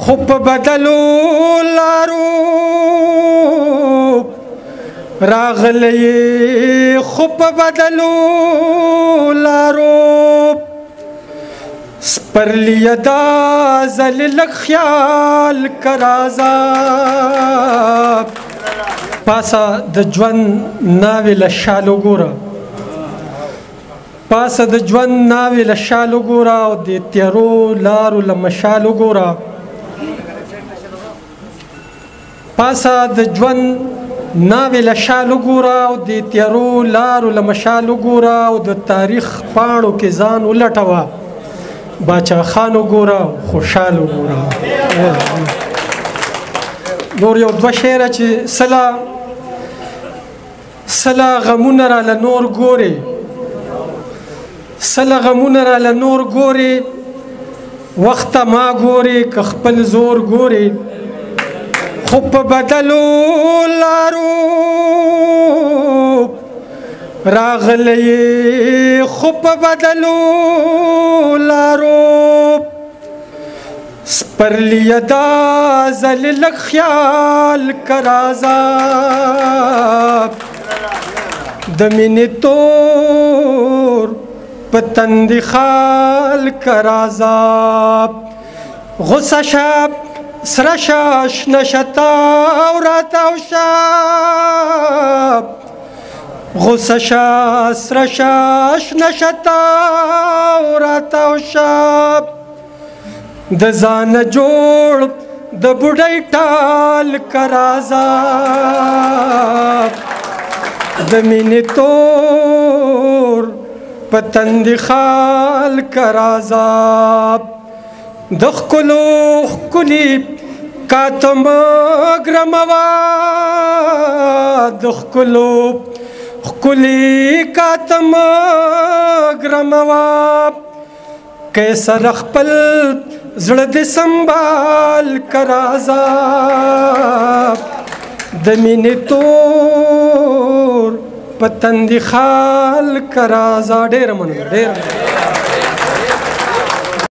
خو په بدلو لارو راغلی خو په بدلو لارو سپرلی دا ځل لږ خیال کرازا پاسه د ژوند ناوې له شالو ګوره پاسه د ژوند ناوې له شالو ګوره او د تیارو لارو له مشالو ګوره پاسه د ژوند ناوې له شالو ګوره او د تیارو لارو له مشالو ګوره او د تاریخ پاڼو کې ځان ولټوه باچا خانو ګوره خوشحالو ګوره نور یو دوه شعره چې سلا غمونه راله نور ګورې سلا غمونه راله نور ګورې وخته ما ګورې که خپل زور ګورې خو په بدلو لارو راغلی خو په بدلو لارو سپرلی دا ځل لږ خیال کرازا د مینې تور په تندي خال کرازا غصه شب سره شاش نشتاو راتاو شب غصه سره شاش نشتاو راتاو شب د ځان جوړ د بوډۍ ټال کرازا د مینې تور په تندي خال کرازا د ښکلو ښکلي کاتم ګرموا د ښکلو ښکلي کاتم ګرموا کیسر خپل زړه دې سنبال کرازا د مینې تور په تندي خال کرازا ډېره مننه ډېره